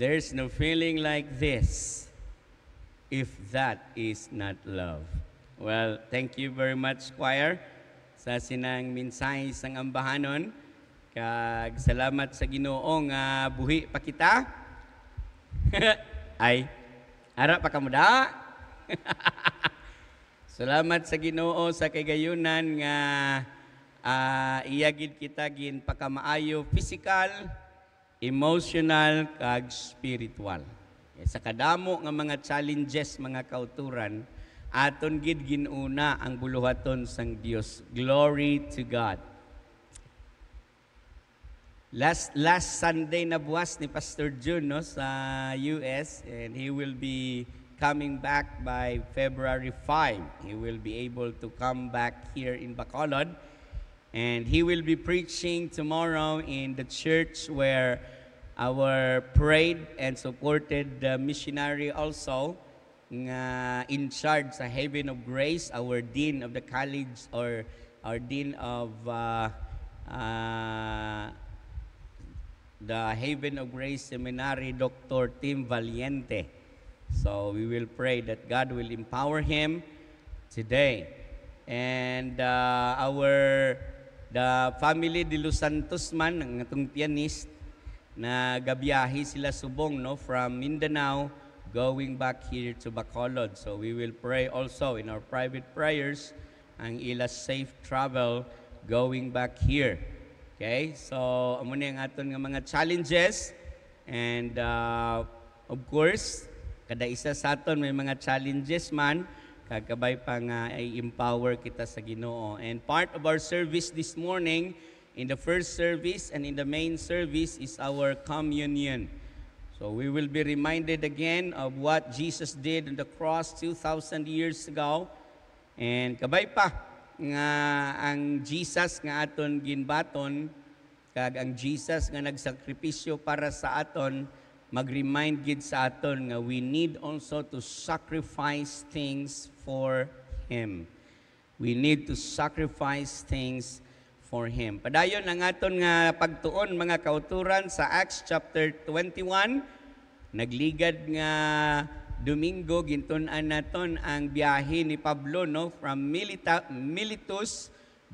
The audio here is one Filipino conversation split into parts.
There's no feeling like this if that is not love. Well, thank you very much, choir, sa sinang mensahe sang ambahanon. Kag salamat sa Ginoo nga buhi pa kita. Ay, ara pa kamo da. Salamat sa Ginoo sa kagayunan nga iyagid kita gin pakamaayo physical, emotional, kag spiritual. Sa kadamo nga mga challenges, mga kauturan, aton gid ginuna ang buluhaton sang Dios. Glory to God. Last Sunday na buwas ni Pastor June no, sa US, and he will be coming back by February 5. He will be able to come back here in Bacolod, and he will be preaching tomorrow in the church where our prayed and supported missionary also nga in charge sa Haven of Grace, our dean of the college, or our dean of the Haven of Grace Seminary, Dr. Tim Valiente. So we will pray that God will empower him today. And the family de Los Santos man, ang atong pianist, na gabiyahe sila subong no, from Mindanao going back here to Bacolod. So we will pray also in our private prayers ang ila safe travel going back here. Okay? So amo ni ang aton nga mga challenges, and of course kada isa sa aton may mga challenges man, kagabay pa nga i-empower kita sa Ginoo. And part of our service this morning, in the first service and in the main service, is our communion. So we will be reminded again of what Jesus did on the cross 2,000 years ago. And kabay pa nga ang Jesus nga aton ginbaton, kag ang Jesus nga nagsakripisyo para sa aton, mag-remind gid sa aton nga we need also to sacrifice things for Him. We need to sacrifice things for Him. Padayon ang aton nga pagtuon mga kauturan sa Acts chapter 21. Nagligad nga Domingo gintun-an naton ang biyahe ni Pablo no, from Miletus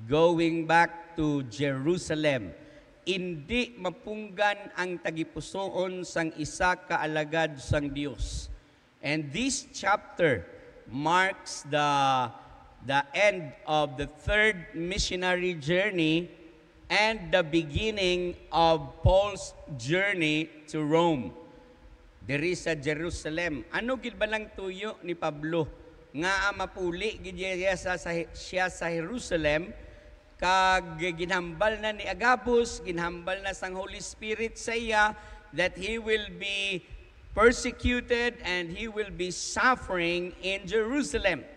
going back to Jerusalem. Hindi mapunggan ang tagipusoon sang isa ka alagad sang Dios. And this chapter marks the end of the third missionary journey and the beginning of Paul's journey to Rome. Diri sa Jerusalem. Ano gid ba lang tuyo ni Pablo nga mapuli gid siya sa Jerusalem, kag ginhambal na ni Agabus, ginhambal na sang Holy Spirit sa iya that he will be persecuted and he will be suffering in Jerusalem.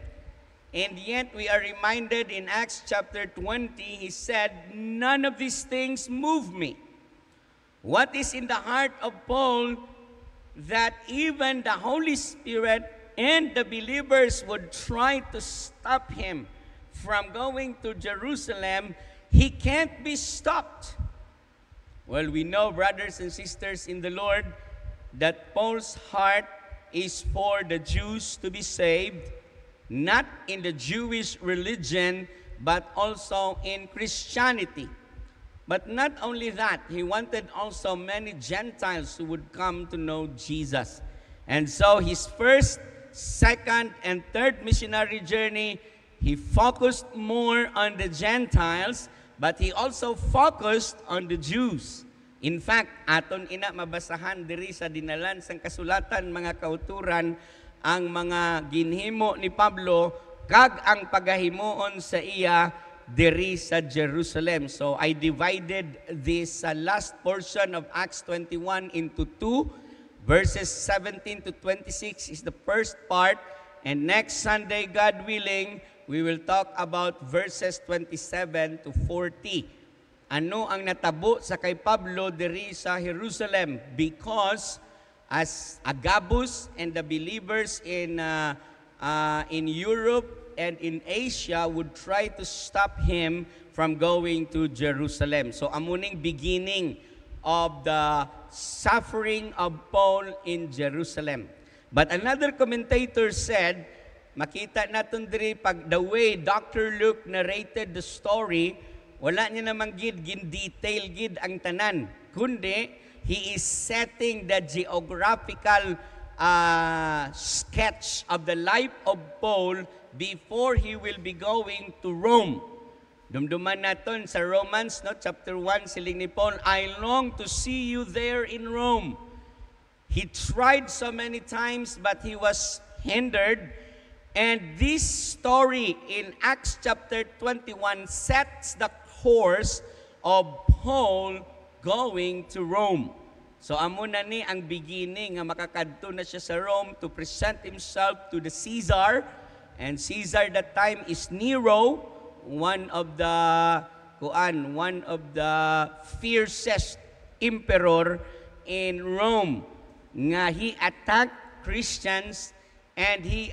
And yet we are reminded in Acts chapter 20, he said, "None of these things move me." What is in the heart of Paul that even the Holy Spirit and the believers would try to stop him from going to Jerusalem, he can't be stopped. Well, we know, brothers and sisters in the Lord, that Paul's heart is for the Jews to be saved, not in the Jewish religion, but also in Christianity. But not only that, he wanted also many Gentiles who would come to know Jesus. And so his first, second, and third missionary journey, he focused more on the Gentiles, but he also focused on the Jews. In fact, aton ina mabasahan diri sa dinalan sang kasulatan mga kauturan ang mga ginhimo ni Pablo kag ang pagahimuon sa iya diri sa Jerusalem. So I divided this last portion of Acts 21 into two. Verses 17 to 26 is the first part, and next Sunday, God willing, we will talk about verses 27 to 40. Ano ang natabo sa kay Pablo diri sa Jerusalem? Because as Agabus and the believers in Europe and in Asia would try to stop him from going to Jerusalem. So amuning beginning of the suffering of Paul in Jerusalem. But another commentator said, makita natin diri pag the way Dr. Luke narrated the story, wala niya namang gin-detail gid ang tanan, kundi he is setting the geographical sketch of the life of Paul before he will be going to Rome. Dumduman naton sa Romans, no, chapter 1, siling ni Paul, I long to see you there in Rome. He tried so many times, but he was hindered. And this story in Acts chapter 21 sets the course of Paul going to Rome. So amo na ni ang beginning nga makakadto na siya sa Rome to present himself to the Caesar. And Caesar that time is Nero, one of the fiercest emperor in Rome. Nga he attacked Christians and he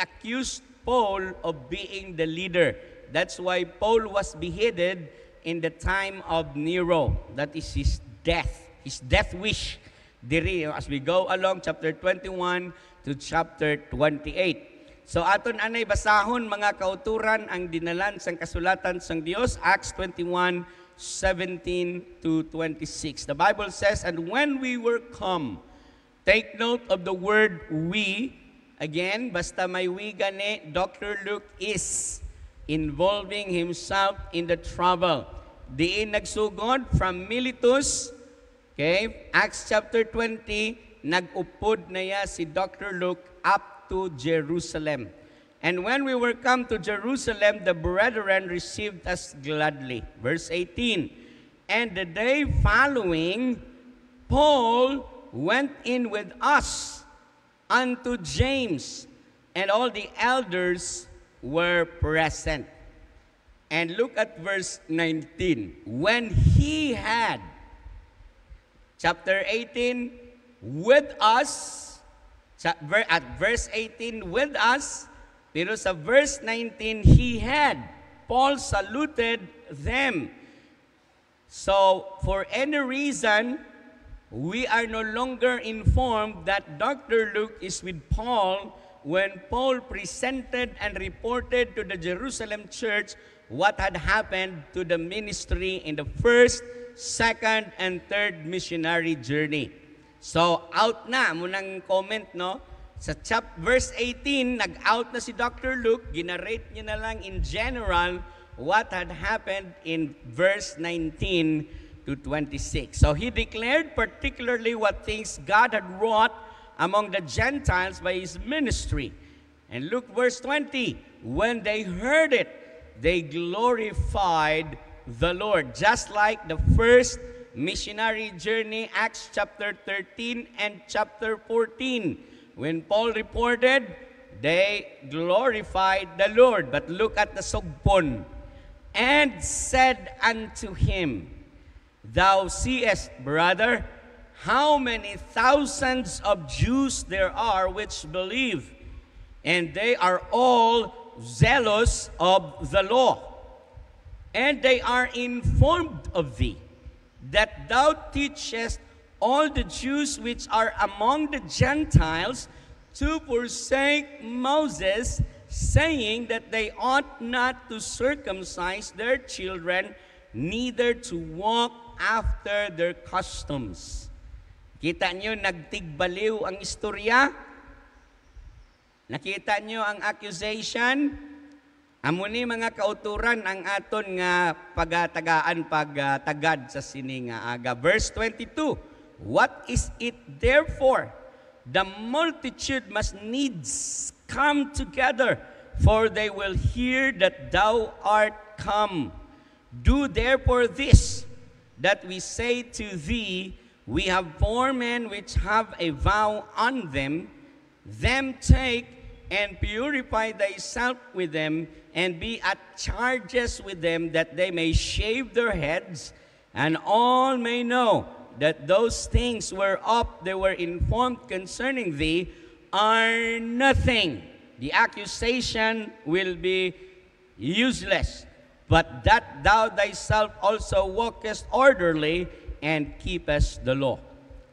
accused Paul of being the leader. That's why Paul was beheaded in the time of Nero. That is his death wish. Diri, as we go along chapter 21 to chapter 28. So aton anay basahon mga kauturan ang dinalan sang kasulatan sang Dios, Acts 21:17 to 26. The Bible says, and when we were come, take note of the word we. Again, basta may we gani, Dr. Luke is involving himself in the trouble. Diin nagsugod from Miletus, okay, Acts chapter 20, nag-upod na ya si Dr. Luke up to Jerusalem. And when we were come to Jerusalem, the brethren received us gladly. Verse 18, and the day following, Paul went in with us unto James, and all the elders were present. And look at verse 19. When he had, chapter 18, with us, at verse 18, with us, pero sa verse 19, he had, Paul saluted them. So, for any reason, we are no longer informed that Dr. Luke is with Paul when Paul presented and reported to the Jerusalem church what had happened to the ministry in the first, second, and third missionary journey. So, out na, munang comment, no? Sa verse 18, nag-out na si Dr. Luke, ginarate niya na lang in general what had happened in verse 19 to 26. So, he declared particularly what things God had wrought among the Gentiles by his ministry. And look, verse 20, when they heard it, they glorified the Lord. Just like the first missionary journey, Acts chapter 13 and chapter 14. When Paul reported, they glorified the Lord. But look at the sugpon. And said unto him, thou seest, brother, how many thousands of Jews there are which believe, and they are all zealous of the law. And they are informed of thee, that thou teachest all the Jews which are among the Gentiles to forsake Moses, saying that they ought not to circumcise their children, neither to walk after their customs. Kita nyo, nagtigbaliw ang istorya? Nakita nyo ang accusation? Amo ni mga kauturan ang aton nga pagatagaan pagtagad sa sini nga aga. Verse 22, what is it therefore? The multitude must needs come together, for they will hear that thou art come. Do therefore this, that we say to thee, we have 4 men which have a vow on them. Them take and purify thyself with them, and be at charges with them, that they may shave their heads, and all may know that those things whereof they were informed concerning thee are nothing. The accusation will be useless, but that thou thyself also walkest orderly and keepest the law.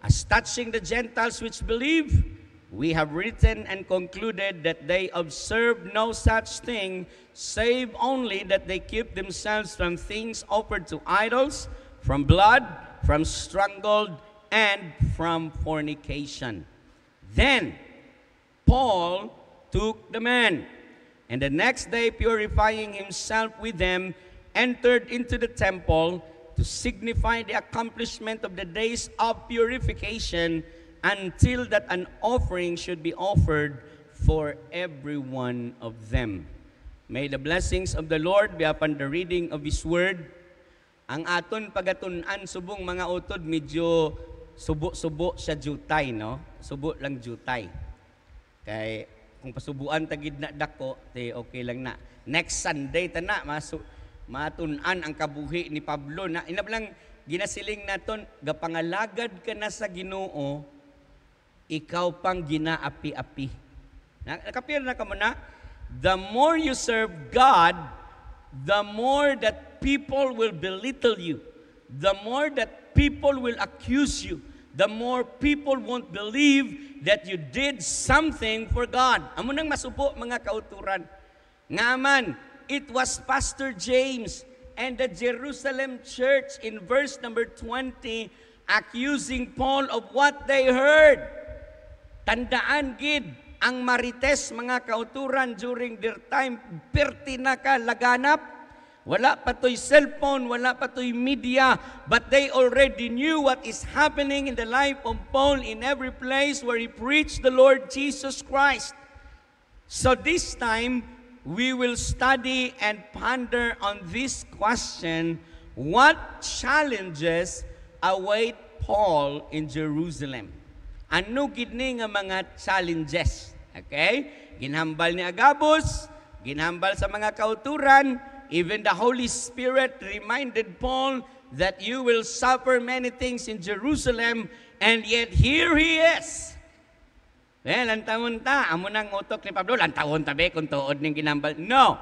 As touching the Gentiles which believe, we have written and concluded that they observe no such thing, save only that they keep themselves from things offered to idols, from blood, from strangled, and from fornication. Then Paul took the men, and the next day, purifying himself with them, entered into the temple to signify the accomplishment of the days of purification, until that an offering should be offered for every one of them. May the blessings of the Lord be upon the reading of His Word. Ang aton pagatunan subong mga utod, medyo subo-subo sa jutay, no? Subo lang jutay. Kay kung pasubuan tagid na dako, okay lang na. Next Sunday tana matunan ang kabuhi ni Pablo na inablang ginasiling naton gapangalagad ka na sa Ginoo, ikaw pang ginaapi-api. Nakapir na ka mo na? The more you serve God, the more that people will belittle you. The more that people will accuse you. The more people won't believe that you did something for God. Amo nang masubo mga kauturan. Ngaman, it was Pastor James and the Jerusalem church in verse number 20 accusing Paul of what they heard. Tandaan gid, ang marites mga kauturan during their time, perti na ka laganap. Wala pa to'y cellphone, wala pa to'y media, but they already knew what is happening in the life of Paul in every place where he preached the Lord Jesus Christ. So this time, we will study and ponder on this question: what challenges await Paul in Jerusalem? Ano gidni nga mga challenges? Okay? Ginhambal ni Agabus, ginhambal sa mga kauturan. Even the Holy Spirit reminded Paul that you will suffer many things in Jerusalem, and yet here he is. Well, lantawon ta, amo nang utok ni Pablo, lantawon tabi kung tuod ning ginambal. No.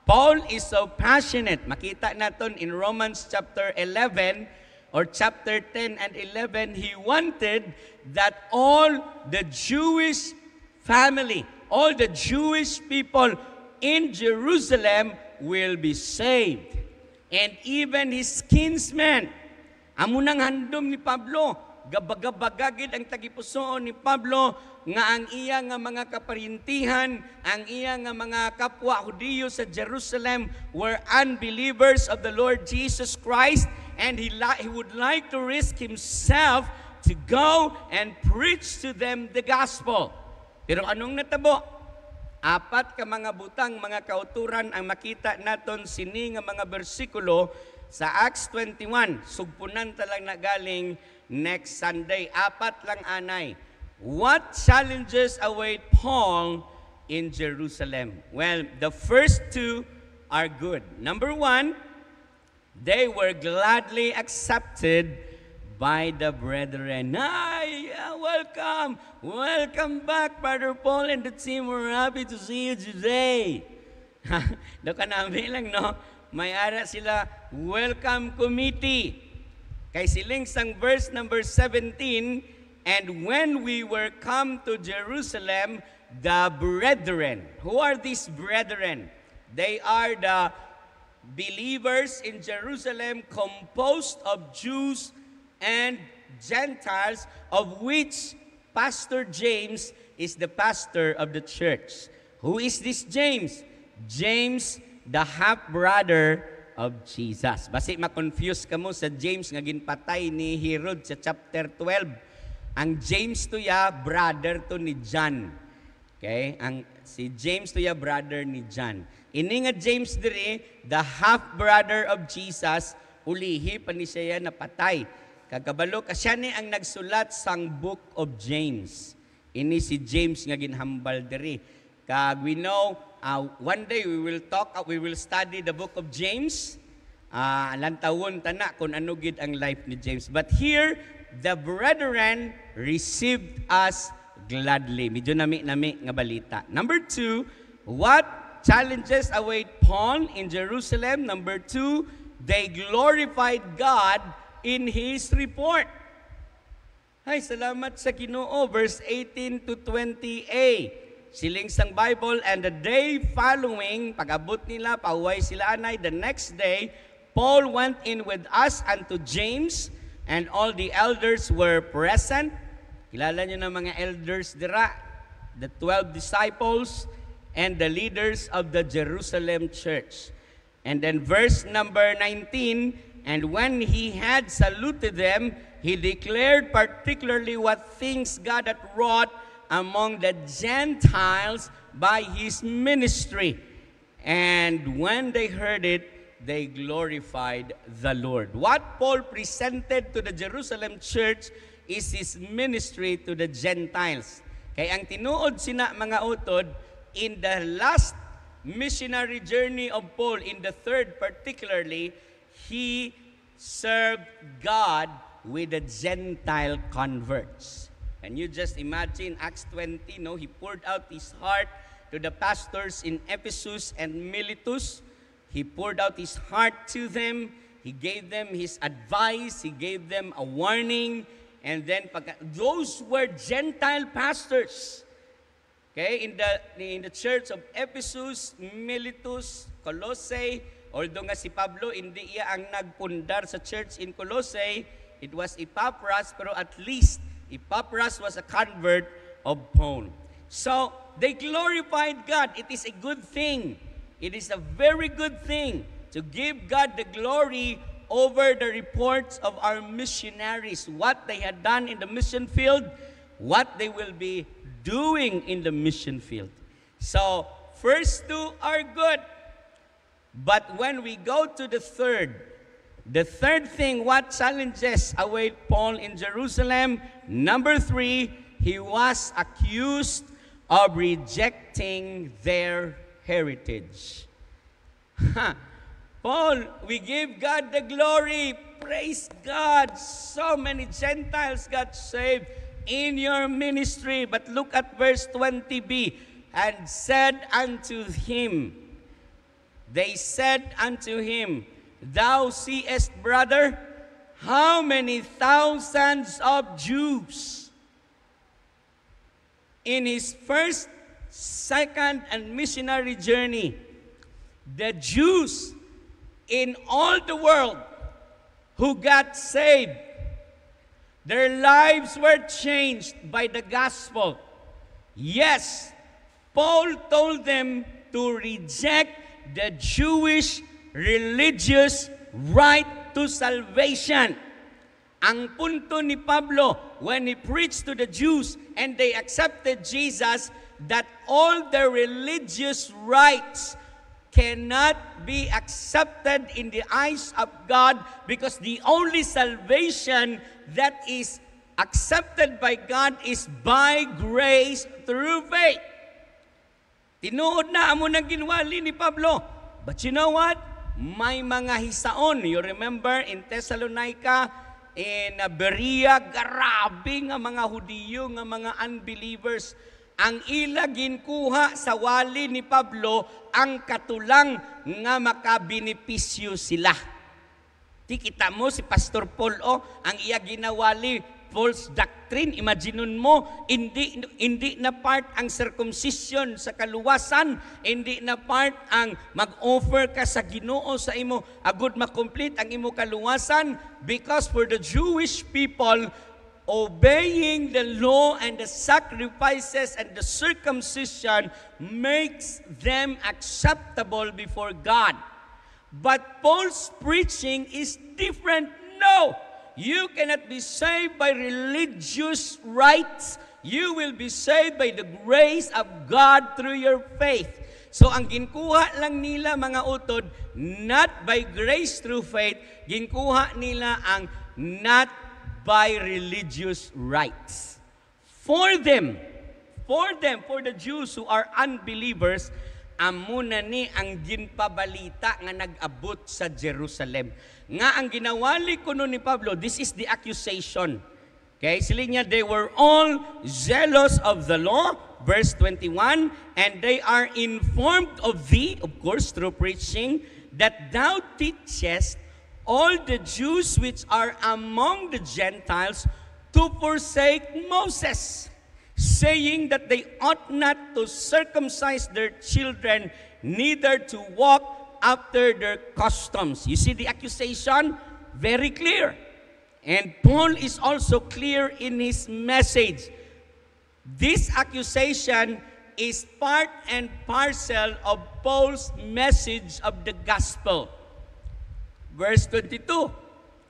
Paul is so passionate. Makita naton in Romans chapter 11 or chapter 10 and 11, he wanted that all the Jewish family, all the Jewish people in Jerusalem will be saved. And even his kinsmen. Amo nang handom ni Pablo, gabagabagagid ang tagipusoon ni Pablo nga ang iya nga mga kaparintihan, ang iya nga mga kapwa Hudiyo sa Jerusalem were unbelievers of the Lord Jesus Christ, and he would like to risk himself to go and preach to them the gospel. Pero anong natabo? Apat ka mga butang, mga kauturan ang makita naton sini nga mga bersikulo sa Acts 21. Sugpunan talang nagaling next Sunday. Apat lang anay. What challenges await Paul in Jerusalem? Well, the first two are good. Number one, they were gladly accepted by the brethren. Hi, welcome. Welcome back, Brother Paul and the team. We're happy to see you today. Doon ka namin lang, no? May ara sila, welcome committee. Kay siling sang verse number 17, and when we were come to Jerusalem, the brethren. Who are these brethren? They are the believers in Jerusalem composed of Jews and Gentiles, of which Pastor James is the pastor of the church. Who is this James? James, the half-brother of Jesus. Basi ma-confuse ka mo sa James nga ginpatay ni Herod sa chapter 12. Ang James to ya, brother to ni John. Okay? Si James to ya, brother ni John. Ini nga James diri, the half-brother of Jesus, ulihi pa ni siya napatay. Kagabalo, kasya ni ang nagsulat sang Book of James. Ini si James nga ginhambal diri. Kag we know, one day we will study the Book of James. Lantawon tana kung ano gid ang life ni James. But here, the brethren received us gladly. Medyo nami nga balita. Number two, what challenges await Paul in Jerusalem? Number two, they glorified God in his report. Ay, salamat sa Ginoo. Verse 18 to 20a. Siling sang Bible, and the day following, pag-abot nila, pauwi sila anay, the next day, Paul went in with us unto James, and all the elders were present. Kilala niyo na mga elders dira, the 12 disciples, and the leaders of the Jerusalem church. And then verse number 19, and when he had saluted them, he declared particularly what things God had wrought among the Gentiles by his ministry. And when they heard it, they glorified the Lord. What Paul presented to the Jerusalem church is his ministry to the Gentiles. Kaya ang tinuod sina mga utod, in the last missionary journey of Paul, in the third particularly, he served God with the Gentile converts. Can you just imagine Acts 20, no? He poured out his heart to the pastors in Ephesus and Miletus. He poured out his heart to them. He gave them his advice. He gave them a warning. And then those were Gentile pastors. Okay, in the church of Ephesus, Miletus, Colossae, although nga si Pablo hindi iya ang nagpundar sa church in Colossae, it was Epaphras, pero at least Epaphras was a convert of Paul. So, they glorified God. It is a good thing. It is a very good thing to give God the glory over the reports of our missionaries, what they had done in the mission field, what they will be doing in the mission field. So, first two are good. But when we go to the third thing, what challenges await Paul in Jerusalem? Number 3, he was accused of rejecting their heritage. Paul, we give God the glory. Praise God. So many Gentiles got saved in your ministry. But look at verse 20b. And said unto him, they said unto him, Thou seest, brother, how many thousands of Jews in his first, second, and missionary journey, the Jews in all the world who got saved, their lives were changed by the gospel. Yes, Paul told them to reject the Jewish religious right to salvation. Ang punto ni Pablo, when he preached to the Jews and they accepted Jesus, that all their religious rights cannot be accepted in the eyes of God, because the only salvation that is accepted by God is by grace through faith. Tinuod na amo nang ginwali ni Pablo. But you know what? May mga hisaon. You remember in Thessalonica, in Berea, grabe nga mga Hudiyo, nga mga unbelievers. Ang ila ginkuha sa wali ni Pablo ang katulang nga makabinipisyo sila. Di kita mo si Pastor Paul, ang iya ginawali, false doctrine. Imagineun mo, hindi na part ang circumcision sa kaluwasan, hindi na part ang mag-offer ka sa Ginoo sa imo, agud makomplete ang imo kaluwasan, because for the Jewish people, obeying the law and the sacrifices and the circumcision makes them acceptable before God. But Paul's preaching is different. No! You cannot be saved by religious rites. You will be saved by the grace of God through your faith. So ang ginkuha lang nila mga utod, not by grace through faith, ginkuha nila ang not by religious rites. For the Jews who are unbelievers, amuna ni ang ginpabalita nga nag-abot sa Jerusalem. Nga ang ginawali kuno ni Pablo, this is the accusation. Okay, sila niya, they were all zealous of the law, verse 21, and they are informed of thee, of course, through preaching, that thou teachest all the Jews which are among the Gentiles to forsake Moses, saying that they ought not to circumcise their children, neither to walk after their customs. You see the accusation? Very clear. And Paul is also clear in his message. This accusation is part and parcel of Paul's message of the gospel. Verse 22,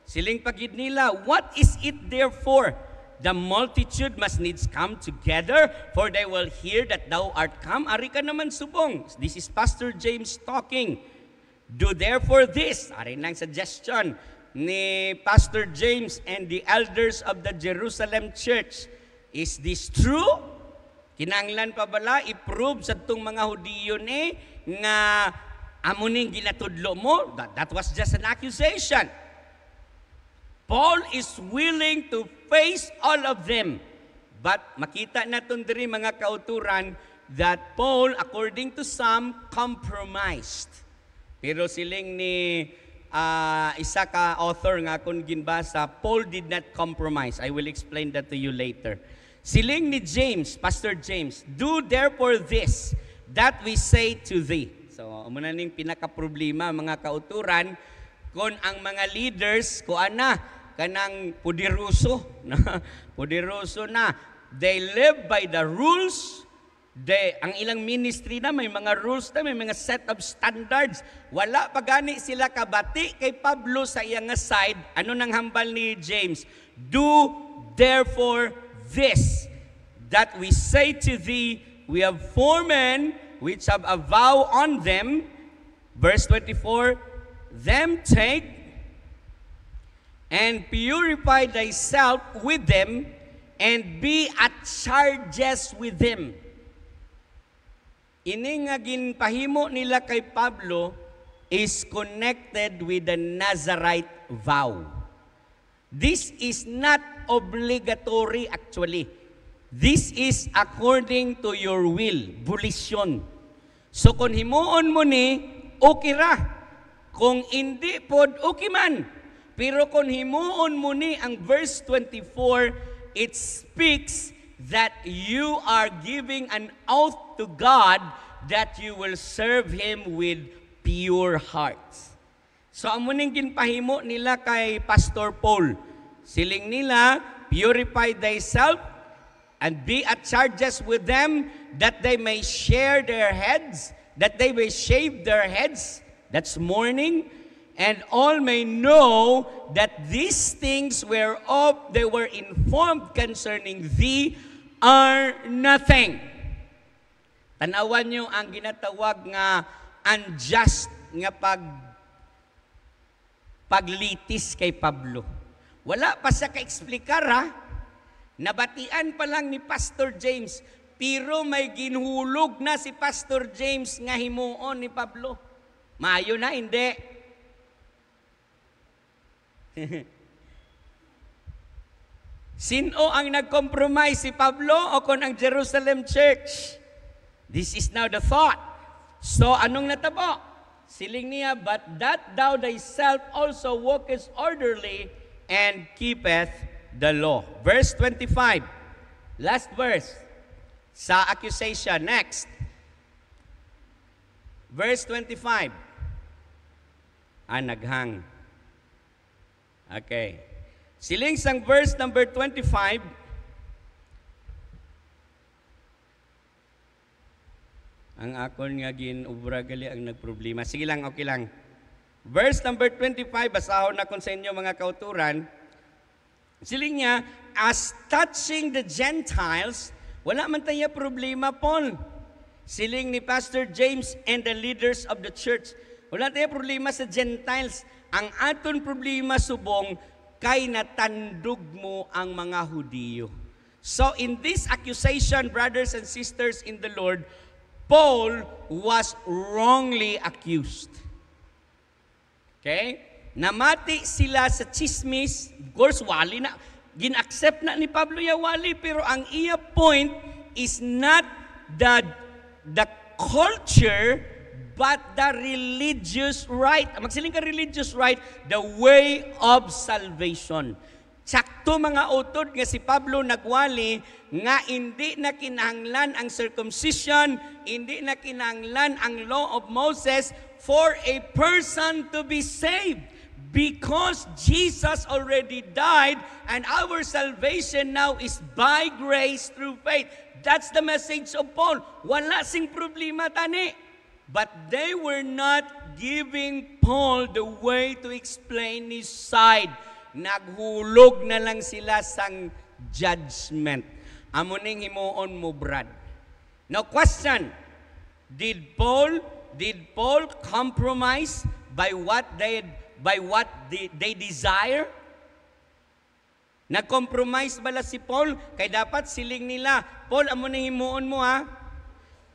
siling pagid nila, what is it therefore? The multitude must needs come together, for they will hear that thou art come. Ari ka naman subong. This is Pastor James talking. Do therefore this. Ari nang suggestion ni Pastor James and the elders of the Jerusalem church. Is this true? Kinanglan pa bala i-prove sa itong mga Hudiyo ni nga amuning ginatudlo mo? That was just an accusation. Paul is willing to face all of them. But makita natin diri mga kauturan that Paul, according to some, compromised. Pero siling ni isa ka author nga kung ginbasa, Paul did not compromise. I will explain that to you later. Siling ni James, Pastor James, do therefore this, that we say to thee. So, muna ning pinaka-problema mga kauturan, kung ang mga leaders, kanang pudiruso na, they live by the rules, ang ilang ministry na, may mga rules na, may mga set of standards. Wala pa gani sila kabati kay Pablo sa iyang side. Ano nang hambal ni James? Do therefore this, that we say to thee, we have 4 men which have a vow on them. Verse 24, them take and purify thyself with them, and be at charges with them. Ini nga ginpahimo nila kay Pablo is connected with the Nazarite vow. This is not obligatory actually. This is according to your will, volition. So kung himuon mo ni, okay ra. Kung hindi pod, okay man. Pero kung himuon mo ni, ang verse 24, it speaks that you are giving an oath to God that you will serve Him with pure hearts. So amuning ginpahimo nila kay Pastor Paul. Siling nila, purify thyself and be at charges with them, that they may share their heads, that they may shave their heads. That's mourning. And all may know that these things whereof they were informed concerning thee are nothing. Tanawan nyo ang ginatawag nga unjust nga paglitis kay Pablo. Wala pa sa ka-eksplikar ha. Nabatian pa lang ni Pastor James, pero may ginhulog na si Pastor James nga himuon ni Pablo. Maayo na, hindi. Sino ang nag-compromise, si Pablo o kon ang Jerusalem church? This is now the thought. So, anong natabo? Siling niya, but that thou thyself also walkest orderly and keepeth the law. Verse 25. Last verse. Sa accusation. Next. Verse 25. Naghang. Okay. Siling sang verse number 25. Ang akon nga ginubra gali ang nagproblema. Sige lang, okay lang. Verse number 25, basahon na kon sa inyo mga kauturan. Siling niya, as touching the Gentiles, wala man tayo problema, Paul. Siling ni Pastor James and the leaders of the church, wala tayo problema sa Gentiles. Ang aton problema subong, kay natandog mo ang mga Hudiyo. So in this accusation, brothers and sisters in the Lord, Paul was wrongly accused. Okay? Namati sila sa chismis. Of course, wali na. Gin-accept na ni Pablo ya wali. Pero ang iya point is not the culture, but the religious right. Magsiling ka religious right, the way of salvation. Sakto mga utod nga si Pablo nagwali nga hindi na kinahanglan ang circumcision, hindi na kinahanglan ang law of Moses for a person to be saved. Because Jesus already died and our salvation now is by grace through faith. That's the message of Paul. Wala sing problema tani. But they were not giving Paul the way to explain his side. Naghulog na lang sila sang judgment. Amo ning himuon mo, Brad. Now question, did Paul compromise by what they desire? Nag-compromise bala si Paul? Kay dapat siling nila, Paul, amo ning himuon mo ha.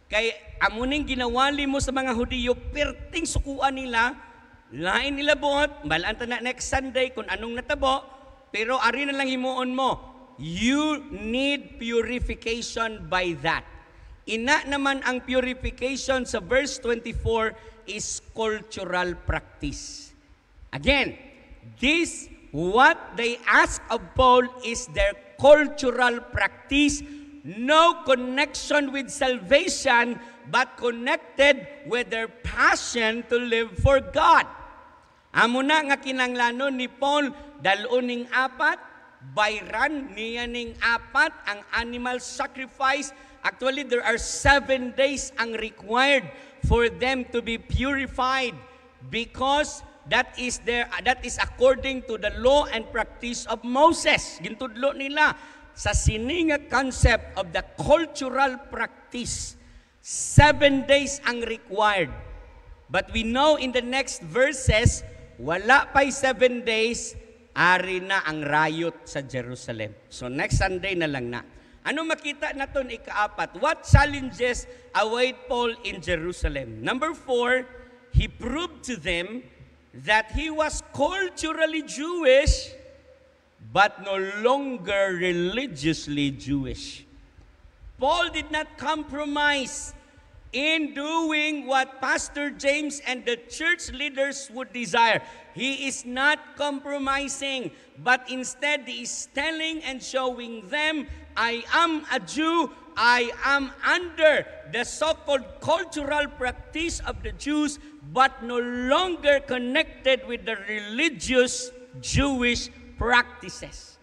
Kay amo ning ginawali mo sa mga Hudiyo, perting sukuan nila, lain nila buot, balaan ta na next Sunday kung anong natabo, pero ari na lang himuon mo. You need purification by that. Ina naman ang purification sa verse 24 is cultural practice. Again, this what they ask of Paul is their cultural practice, no connection with salvation, but connected with their passion to live for God. Amo na nga kinanglanon ni Paul, daluning apat, bayran niya ning apat, ang animal sacrifice. Actually, there are 7 days ang required for them to be purified because that is according to the law and practice of Moses. Gintudlo nila sa sininga concept of the cultural practice. 7 days ang required. But we know in the next verses, wala pa'y 7 days, ari na ang riot sa Jerusalem. So next Sunday na lang na. Ano makita naton ikaapat? What challenges await Paul in Jerusalem? Number 4, he proved to them that he was culturally Jewish, but no longer religiously Jewish. Paul did not compromise in doing what Pastor James and the church leaders would desire. He is not compromising, but instead he is telling and showing them, I am a Jew, I am under the so-called cultural practice of the Jews, but no longer connected with the religious Jewish practices.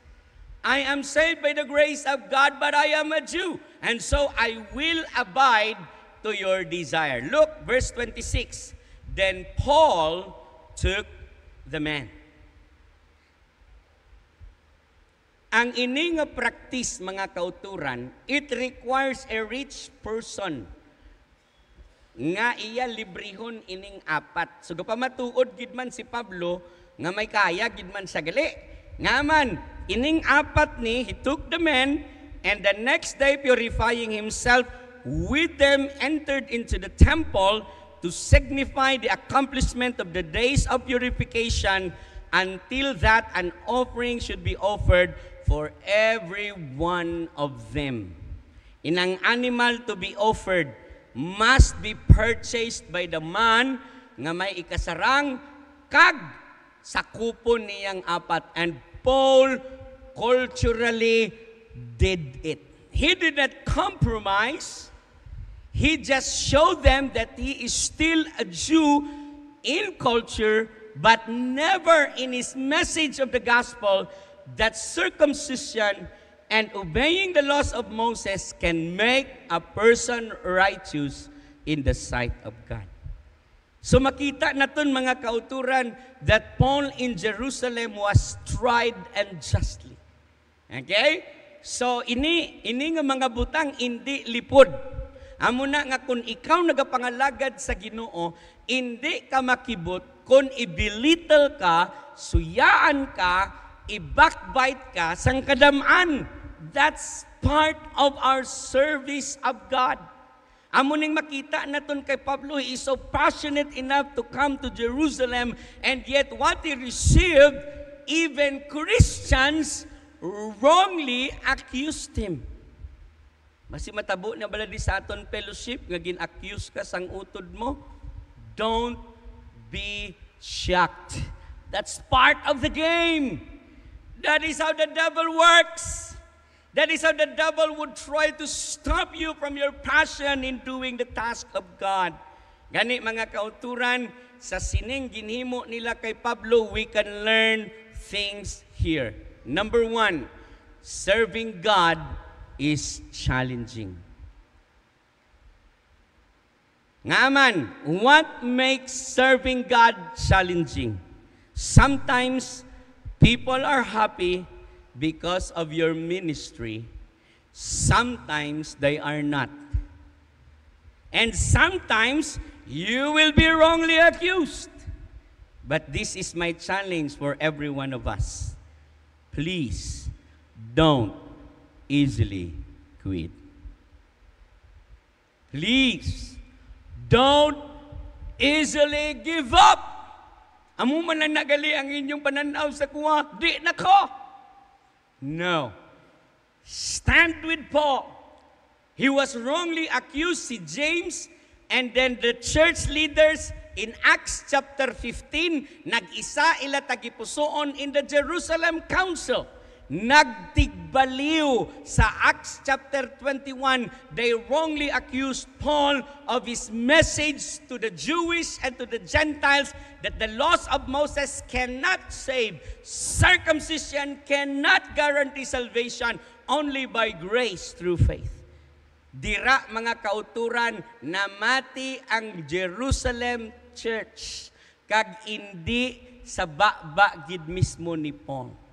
I am saved by the grace of God, but I am a Jew, and so I will abide to your desire. Look, verse 26. Then Paul took the man. Ang ini nga practice, mga kauturan, it requires a rich person nga iya librihon ining apat. So gapamatuod gid man si Pablo nga may kaya gid man sa gali. Nga man, ining apat ni, he took the men, and the next day purifying himself with them entered into the temple to signify the accomplishment of the days of purification, until that an offering should be offered for every one of them. Inang animal to be offered must be purchased by the man nga may ikasarang kag sa kupon niyang apat. And Paul culturally did it. He did not compromise. He just showed them that he is still a Jew in culture, but never in his message of the gospel that circumcision and obeying the laws of Moses can make a person righteous in the sight of God. So makita naton mga kauturan that Paul in Jerusalem was tried and justly. Okay? So ini nga mga butang hindi lipod. Amo na nga kung ikaw nagapangalagad sa Ginoo, hindi ka makibot kung ibilittle ka, suyaan ka, i-backbite ka, sang kadamaan. That's part of our service of God. Amo ning makita naton kay Pablo, he is so passionate enough to come to Jerusalem, and yet what he received, even Christians wrongly accused him. Basi matabo na bala di sa aton fellowship nga gin-accuse ka sang utod mo. Don't be shocked. That's part of the game. That is how the devil works. That is how the devil would try to stop you from your passion in doing the task of God. Gani mga kauturan, sa sining ginhimo nila kay Pablo, we can learn things here. Number 1, serving God is challenging. Nga man, what makes serving God challenging? Sometimes, people are happy because of your ministry. Sometimes, they are not. And sometimes, you will be wrongly accused. But this is my challenge for every one of us. Please, don't easily quit. Please, don't easily give up. Amo man na nagali ang inyong pananaw sa kuha, di na ko. No. Stand with Paul. He was wrongly accused, si James, and then the church leaders in Acts chapter 15, nag-isa ila tagipusoon in the Jerusalem Council. Nagtigbaliw sa Acts chapter 21, they wrongly accused Paul of his message to the Jewish and to the Gentiles that the laws of Moses cannot save. Circumcision cannot guarantee salvation, only by grace through faith. Dira mga kauturan, namati ang Jerusalem Church kag indi sa baba gid mismo ni Paul.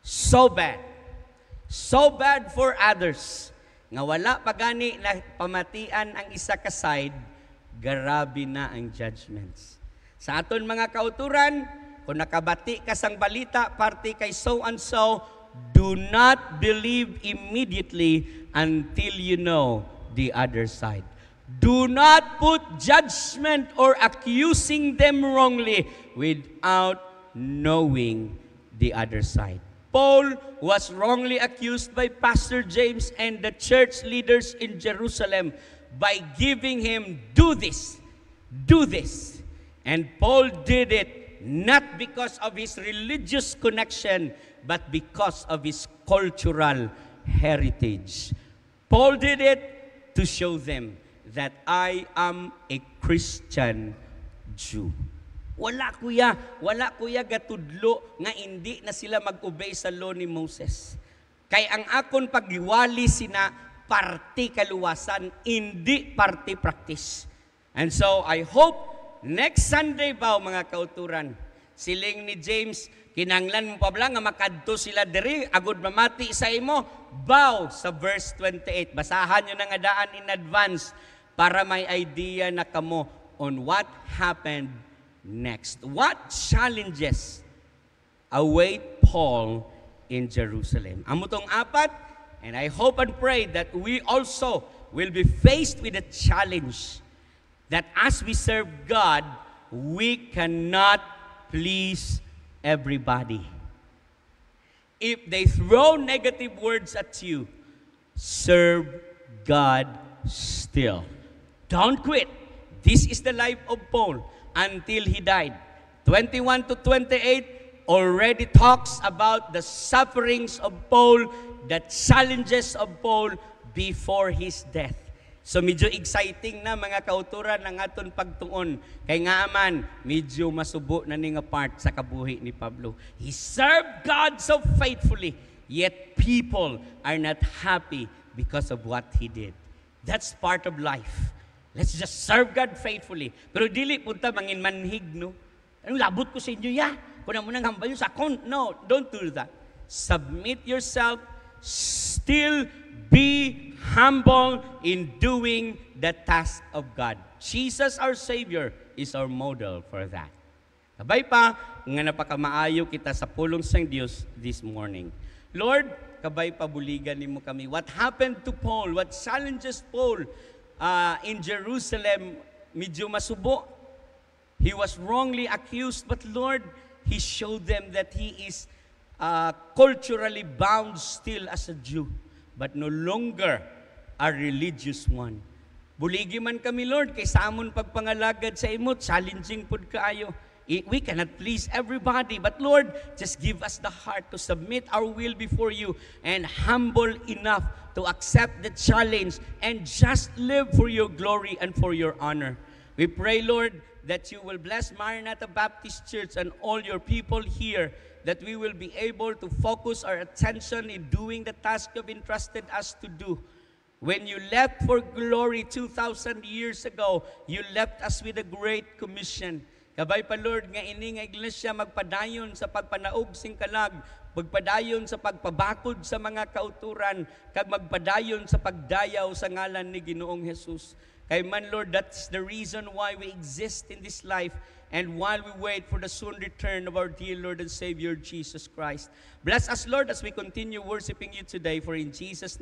So bad. So bad for others. Nga wala pa gani na pamatian ang isa ka side, grabe na ang judgments. Sa aton mga kauturan, kung nakabati ka sang balita parte kay so and so, do not believe immediately until you know the other side. Do not put judgment or accusing them wrongly without knowing the other side. Paul was wrongly accused by Pastor James and the church leaders in Jerusalem by giving him, do this. And Paul did it not because of his religious connection, but because of his cultural heritage. Paul did it to show them that I am a Christian Jew. Wala kuya gatudlo nga hindi na sila mag-obey sa law ni Moses. Kay ang akon paggiwali sina parti kaluwasan, hindi parti practice. And so I hope next Sunday ba mga kauturan, siling ni James, kinanglan mo pa bala nga makadto sila diri, agud mamati sa imo, bow sa verse 28. Basahan nyo na nga daan in advance para may idea na kamo on what happened next. What challenges await Paul in Jerusalem? Amo tong apat, and I hope and pray that we also will be faced with a challenge that as we serve God, we cannot please everybody. If they throw negative words at you, serve God still. Don't quit. This is the life of Paul until he died. 21 to 28 already talks about the sufferings of Paul, the challenges of Paul before his death. So medyo exciting na mga kauturan ng aton pagtuon. Kay nga man, medyo masubo na ni nga part sa kabuhi ni Pablo. He served God so faithfully, yet people are not happy because of what he did. That's part of life. Let's just serve God faithfully. Pero dili punta mangin manhig, no? Anong labot ko sa inyo, ya? Kung na mo nang hambal sa akon. No, don't do that. Submit yourself. Still be humble in doing the task of God. Jesus, our Savior, is our model for that. Kabay pa, nga napakamaayo kita sa pulong sang Diyos this morning. Lord, kabay pa buligan nimo kami. What happened to Paul? What challenges Paul? In Jerusalem, medyo masubo. He was wrongly accused, but Lord, He showed them that He is culturally bound still as a Jew, but no longer a religious one. Buligi man kami, Lord, kay samon pagpangalagad sa imo, challenging pud kaayo. We cannot please everybody, but Lord, just give us the heart to submit our will before you and humble enough to accept the challenge and just live for your glory and for your honor. We pray, Lord, that you will bless Maranatha Baptist Church and all your people here, that we will be able to focus our attention in doing the task you've entrusted us to do. When you left for glory 2,000 years ago, you left us with a great commission. Kabay pa, Lord, nga ini nga iglesia magpadayon sa pagpanaog sing kalag, magpadayon sa pagpabakod sa mga kauturan, kag magpadayon sa pagdayaw sa ngalan ni Ginoong Jesus. Kay man, Lord, that's the reason why we exist in this life and while we wait for the soon return of our dear Lord and Savior Jesus Christ. Bless us, Lord, as we continue worshiping you today, for in Jesus'